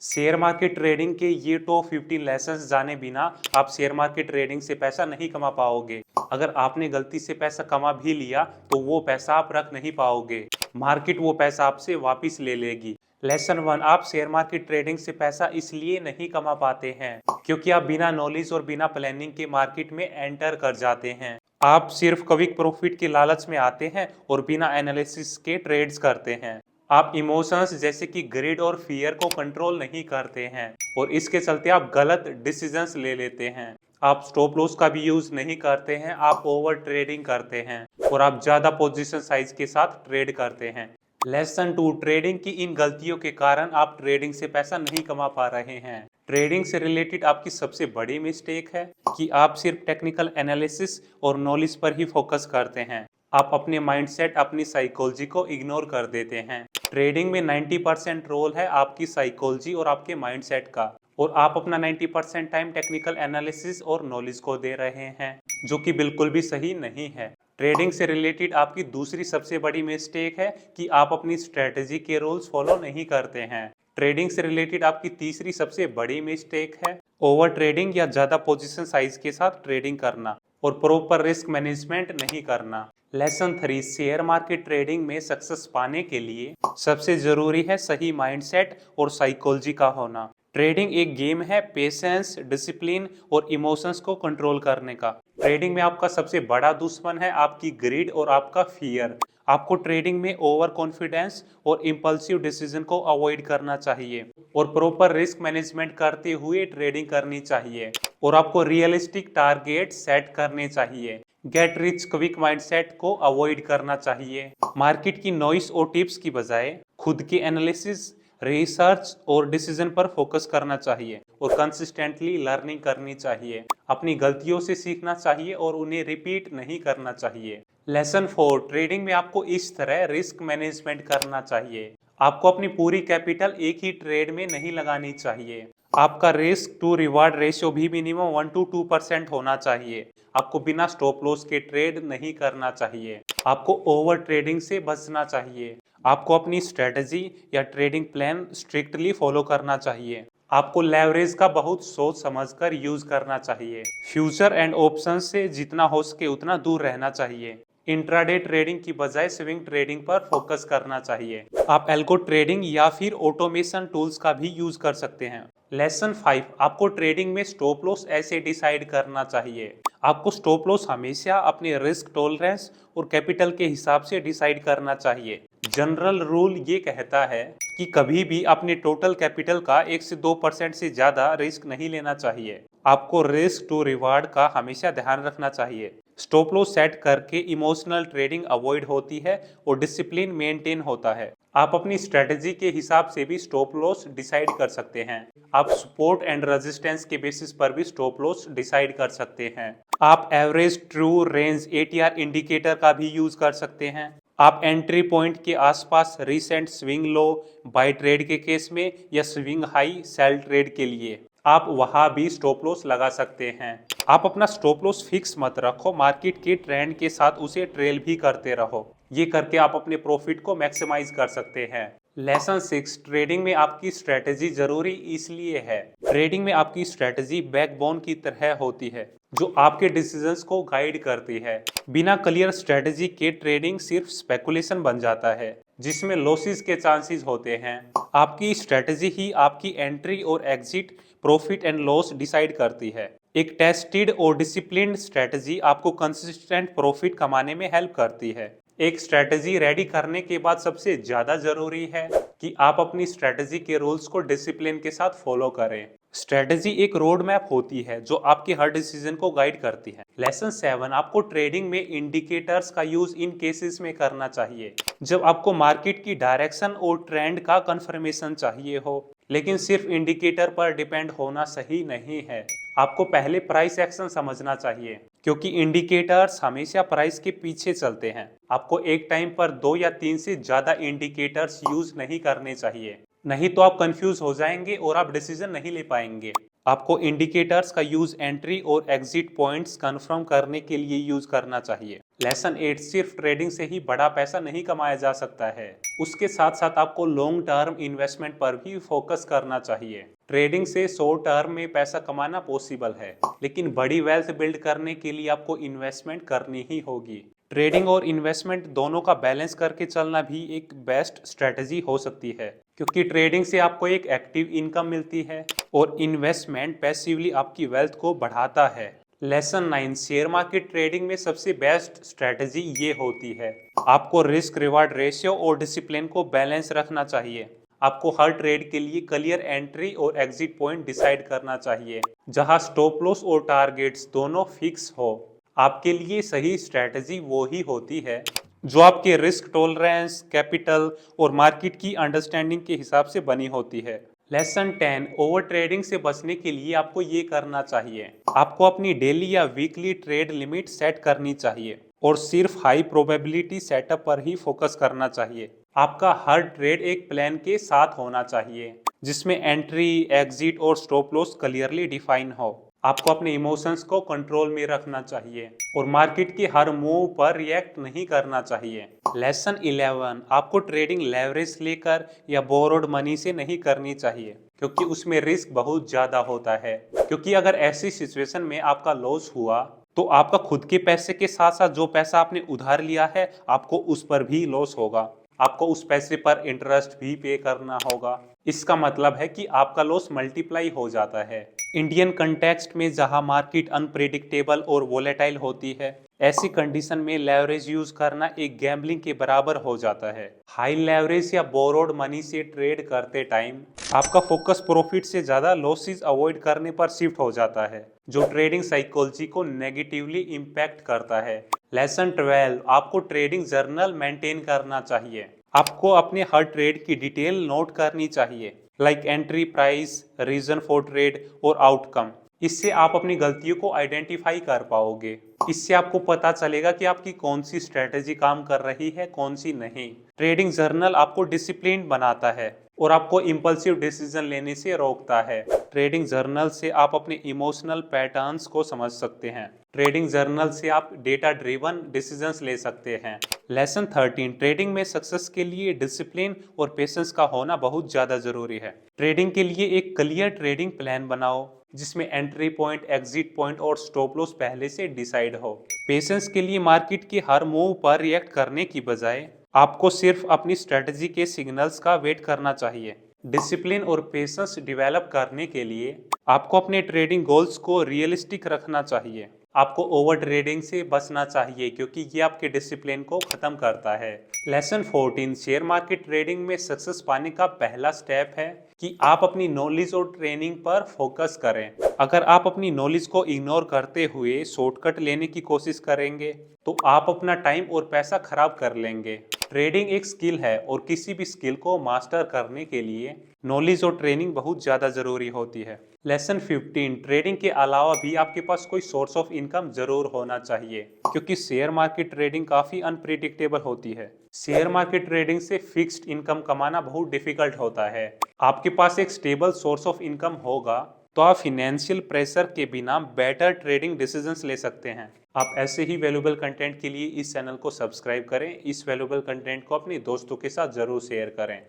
Share market trading के ये top 15 lessons जाने बिना आप शेयर मार्केट ट्रेडिंग से पैसा नहीं कमा पाओगे। अगर आपने गलती से पैसा कमा भी लिया तो वो पैसा आप रख नहीं पाओगे। मार्केट वो पैसा आपसे वापस ले लेगी। लेसन 1, आप शेयर मार्केट ट्रेडिंग से पैसा इसलिए नहीं कमा पाते हैं क्योंकि आप बिना नॉलेज और बिना प्लानिंग के मार्केट में एंटर कर जाते हैं। आप सिर्फ क्विक प्रॉफिट के लालच में आते हैं और बिना एनालिसिस के ट्रेड्स करते हैं। आप इमोशंस जैसे कि ग्रिड और फियर को कंट्रोल नहीं करते हैं और इसके चलते आप गलत डिसीजंस ले लेते हैं। आप स्टॉप लॉस का भी यूज नहीं करते हैं, आप ओवर ट्रेडिंग करते हैं और आप ज्यादा पोजीशन साइज के साथ ट्रेड करते हैं। लेसन 2, ट्रेडिंग की इन गलतियों के कारण आप ट्रेडिंग से पैसा नहीं कमा पा रहे हैं। ट्रेडिंग से रिलेटेड आपकी सबसे बड़ी मिस्टेक है कि आप सिर्फ टेक्निकल एनालिसिस और नॉलेज पर ही फोकस करते हैं। आप अपने माइंडसेट, अपनी साइकोलॉजी को इग्नोर कर देते हैं। ट्रेडिंग में 90% रोल है आपकी साइकोलॉजी और आपके माइंडसेट का, और आप अपना 90% टाइम टेक्निकल एनालिसिस और नॉलेज को दे रहे हैं, जो कि बिल्कुल भी सही नहीं है। ट्रेडिंग से रिलेटेड आपकी दूसरी सबसे बड़ी मिस्टेक है कि आप अपनी स्ट्रेटेजी के रूल्स फॉलो नहीं करते हैं। ट्रेडिंग से रिलेटेड आपकी तीसरी सबसे बड़ी मिस्टेक है ओवर ट्रेडिंग या ज्यादा पोजीशन साइज के साथ ट्रेडिंग करना और प्रॉपर रिस्क मैनेजमेंट नहीं करना। लेसन 3, शेयर मार्केट ट्रेडिंग में सक्सेस पाने के लिए सबसे जरूरी है सही माइंडसेट और साइकोलॉजी का होना। ट्रेडिंग एक गेम है पेशेंस, डिसिप्लिन और इमोशंस को कंट्रोल करने का। ट्रेडिंग में आपका सबसे बड़ा दुश्मन है आपकी ग्रीड और आपका फियर। आपको ट्रेडिंग में ओवर कॉन्फिडेंस और इम्पल्सिव डिसीजन को अवॉइड करना चाहिए और प्रॉपर रिस्क मैनेजमेंट करते हुए ट्रेडिंग करनी चाहिए और आपको रियलिस्टिक टारगेट सेट करने चाहिए। गेट रिच क्विक माइंडसेट को अवॉइड करना चाहिए। मार्केट की नॉइस और टिप्स की बजाय खुद की एनालिसिस, रिसर्च और डिसीजन पर फोकस करना चाहिए और कंसिस्टेंटली लर्निंग करनी चाहिए। अपनी गलतियों से सीखना चाहिए और उन्हें रिपीट नहीं करना चाहिए। लेसन 4, ट्रेडिंग में आपको इस तरह रिस्क मैनेजमेंट करना चाहिए। आपको अपनी पूरी कैपिटल एक ही ट्रेड में नहीं लगानी चाहिए। आपका रिस्क टू रिवार्ड रेशियो भी मिनिमम 1 to 2% होना चाहिए। आपको बिना स्टॉप लॉस के ट्रेड नहीं करना चाहिए। आपको ओवर ट्रेडिंग से बचना चाहिए। आपको अपनी स्ट्रेटजी या ट्रेडिंग प्लान स्ट्रिक्टली फॉलो करना चाहिए। आपको लेवरेज का बहुत सोच समझकर यूज करना चाहिए। फ्यूचर एंड ऑप्शन से जितना हो सके उतना दूर रहना चाहिए। इंट्राडे ट्रेडिंग की बजाय स्विंग ट्रेडिंग पर फोकस करना चाहिए। आप एल्गो ट्रेडिंग या फिर ऑटोमेशन टूल्स का भी यूज कर सकते हैं। लेसन 5, आपको ट्रेडिंग में स्टॉप लॉस ऐसे डिसाइड करना चाहिए। आपको स्टॉप लॉस हमेशा अपने रिस्क टॉलरेंस और कैपिटल के हिसाब से डिसाइड करना चाहिए। जनरल रूल ये कहता है कि कभी भी अपने टोटल कैपिटल का 1 से 2% से ज्यादा रिस्क नहीं लेना चाहिए। आपको रिस्क टू रिवार्ड का हमेशा ध्यान रखना चाहिए। स्टॉप लॉस सेट करके इमोशनल ट्रेडिंग अवॉइड होती है और डिसिप्लिन मेंटेन होता है। आप अपनी स्ट्रेटजी के हिसाब से भी स्टॉप लॉस डिसाइड कर सकते हैं। आप सपोर्ट एंड रेजिस्टेंस के बेसिस पर भी स्टॉप लॉस डिसाइड कर सकते हैं। आप average, true, range, ATR indicator का भी यूज कर सकते हैं। आप एंट्री पॉइंट के आसपास recent swing low buy trade के केस में या स्विंग हाई सेल ट्रेड के लिए आप वहां भी स्टॉप लॉस लगा सकते हैं। आप अपना स्टॉप लॉस फिक्स मत रखो, मार्केट के ट्रेंड के साथ उसे ट्रेल भी करते रहो। ये करके आप अपने प्रॉफिट को मैक्सिमाइज कर सकते हैं। लेसन 6, ट्रेडिंग में आपकी स्ट्रेटेजी जरूरी इसलिए है। ट्रेडिंग में आपकी स्ट्रेटेजी बैकबोन की तरह होती है जो आपके डिसीजंस को गाइड करती है। बिना क्लियर स्ट्रेटेजी के ट्रेडिंग सिर्फ स्पेकुलेशन बन जाता है जिसमें लॉसेस के चांसेस होते हैं। आपकी स्ट्रेटेजी ही आपकी एंट्री और exit, profit and loss decide करती है। एक टेस्टेड और डिसिप्लिन्ड स्ट्रेटेजी आपको कंसिस्टेंट प्रॉफिट कमाने में हेल्प करती है। एक स्ट्रेटेजी रेडी करने के बाद सबसे ज्यादा जरूरी है कि आप अपनी स्ट्रेटेजी के रूल्स को डिसिप्लिन के साथ फॉलो करें। स्ट्रेटेजी एक रोड मैप होती है जो आपके हर डिसीजन को गाइड करती है। लेसन 7, आपको ट्रेडिंग में इंडिकेटर्स का यूज इन केसेस में करना चाहिए जब आपको मार्केट की डायरेक्शन और ट्रेंड का कंफर्मेशन चाहिए हो, लेकिन सिर्फ इंडिकेटर पर डिपेंड होना सही नहीं है। आपको पहले प्राइस एक्शन समझना चाहिए क्योंकि इंडिकेटर्स हमेशा प्राइस के पीछे चलते हैं। आपको एक टाइम पर 2 या 3 से ज्यादा इंडिकेटर्स यूज नहीं करने चाहिए, नहीं तो आप कंफ्यूज हो जाएंगे और आप डिसीजन नहीं ले पाएंगे। आपको इंडिकेटर्स का यूज एंट्री और एग्जिट पॉइंट्स कंफर्म करने के लिए यूज करना चाहिए। लेसन 8, सिर्फ ट्रेडिंग से ही बड़ा पैसा नहीं कमाया जा सकता है। उसके साथ साथ आपको लॉन्ग टर्म इन्वेस्टमेंट पर भी फोकस करना चाहिए। ट्रेडिंग से शॉर्ट टर्म में पैसा कमाना पॉसिबल है, लेकिन बड़ी वेल्थ बिल्ड करने के लिए आपको इन्वेस्टमेंट करनी ही होगी। ट्रेडिंग और इन्वेस्टमेंट दोनों का बैलेंस करके चलना भी एक बेस्ट स्ट्रेटजी हो सकती है, क्योंकि ट्रेडिंग से आपको एक एक्टिव इनकम मिलती है और इन्वेस्टमेंट पैसिवली आपकी वेल्थ को बढ़ाता है। लेसन 9, शेयर मार्केट ट्रेडिंग में सबसे बेस्ट स्ट्रेटजी ये होती है, आपको रिस्क रिवार्ड रेशियो और डिसिप्लिन को बैलेंस रखना चाहिए। आपको हर ट्रेड के लिए क्लियर एंट्री और एग्जिट पॉइंट डिसाइड करना चाहिए, जहां स्टॉप लॉस और टारगेट्स दोनों फिक्स हो। आपके लिए सही स्ट्रेटजी वो ही होती है जो आपके रिस्क टॉलरेंस, कैपिटल और मार्केट की अंडरस्टैंडिंग के हिसाब से बनी होती है। लेसन 10, ओवर ट्रेडिंग से बचने के लिए आपको ये करना चाहिए, आपको अपनी डेली या वीकली ट्रेड लिमिट सेट करनी चाहिए और सिर्फ हाई प्रोबेबिलिटी सेटअप पर ही फोकस करना चाहिए। आपका हर ट्रेड एक प्लान के साथ होना चाहिए, जिसमें एंट्री, एग्जिट और स्टॉप लॉस क्लियरली डिफाइन हो। आपको अपने इमोशंस को कंट्रोल में रखना चाहिए और मार्केट के हर मूव पर रिएक्ट नहीं करना चाहिए। लेसन 11, आपको ट्रेडिंग लेवरेज लेकर या बोरोड मनी से नहीं करनी चाहिए, क्योंकि उसमें रिस्क बहुत ज्यादा होता है। क्योंकि अगर ऐसी सिचुएशन में आपका लॉस हुआ तो आपका खुद के पैसे के साथ साथ जो पैसा आपने उधार लिया है, आपको उस पर भी लॉस होगा। आपको उस पैसे पर इंटरेस्ट भी पे करना होगा। इसका मतलब है कि आपका लॉस मल्टीप्लाई हो जाता है। इंडियन कंटेक्स्ट में जहां मार्केट अनप्रेडिक्टेबल और वोलेटाइल होती है, ऐसी कंडीशन में लेवरेज यूज करना एक गैम्बलिंग के बराबर हो जाता है। हाई लेवरेज या बोरोड मनी से ट्रेड करते टाइम आपका फोकस प्रॉफिट से ज्यादा लॉसेस अवॉइड करने पर शिफ्ट हो जाता है, जो ट्रेडिंग साइकोलॉजी को नेगेटिवली इम्पैक्ट करता है। लेसन 12, आपको ट्रेडिंग जर्नल मेंटेन करना चाहिए। आपको अपने हर ट्रेड की डिटेल नोट करनी चाहिए, like entry price, reason for trade और आउटकम। इससे आप अपनी गलतियों को आइडेंटिफाई कर पाओगे। इससे आपको पता चलेगा कि आपकी कौन सी स्ट्रेटेजी काम कर रही है, कौन सी नहीं। ट्रेडिंग जर्नल आपको डिसिप्लिन बनाता है और आपको इम्पल्सिव डिसीजन लेने से रोकता है। ट्रेडिंग जर्नल से आप अपने इमोशनल पैटर्न्स को समझ सकते हैं। ट्रेडिंग जर्नल से आप डेटा ड्रिवन डिसीजंस ले सकते हैं। लेसन 13, ट्रेडिंग में सक्सेस के लिए डिसिप्लिन और पेशेंस का होना बहुत ज़्यादा जरूरी है। ट्रेडिंग के लिए एक क्लियर ट्रेडिंग प्लान बनाओ, जिसमें एंट्री पॉइंट, एग्जिट पॉइंट और स्टॉप लॉस पहले से डिसाइड हो। पेशेंस के लिए मार्केट के हर मूव पर रिएक्ट करने की बजाय आपको सिर्फ अपनी स्ट्रेटजी के सिग्नल्स का वेट करना चाहिए। डिसिप्लिन और पेशेंस डेवलप करने के लिए आपको अपने ट्रेडिंग गोल्स को रियलिस्टिक रखना चाहिए। आपको ओवर ट्रेडिंग से बचना चाहिए, क्योंकि ये आपके डिसिप्लिन को खत्म करता है। लेसन 14, शेयर मार्केट ट्रेडिंग में सक्सेस पाने का पहला स्टेप है कि आप अपनी नॉलेज और ट्रेनिंग पर फोकस करें। अगर आप अपनी नॉलेज को इग्नोर करते हुए शॉर्टकट लेने की कोशिश करेंगे तो आप अपना टाइम और पैसा खराब कर लेंगे। ट्रेडिंग एक स्किल है और किसी भी स्किल को मास्टर करने के लिए नॉलेज और ट्रेनिंग बहुत ज़्यादा ज़रूरी होती है। लेसन 15, ट्रेडिंग के अलावा भी आपके पास कोई सोर्स ऑफ इनकम जरूर होना चाहिए, क्योंकि शेयर मार्केट ट्रेडिंग काफ़ी अनप्रिडिक्टेबल होती है। शेयर मार्केट ट्रेडिंग से फिक्स्ड इनकम कमाना बहुत डिफिकल्ट होता है। आपके पास एक स्टेबल सोर्स ऑफ इनकम होगा तो आप फिनेंशियल प्रेशर के बिना बेटर ट्रेडिंग डिसीजंस ले सकते हैं। आप ऐसे ही वैल्यूएबल कंटेंट के लिए इस चैनल को सब्सक्राइब करें। इस वैल्यूएबल कंटेंट को अपने दोस्तों के साथ जरूर शेयर करें।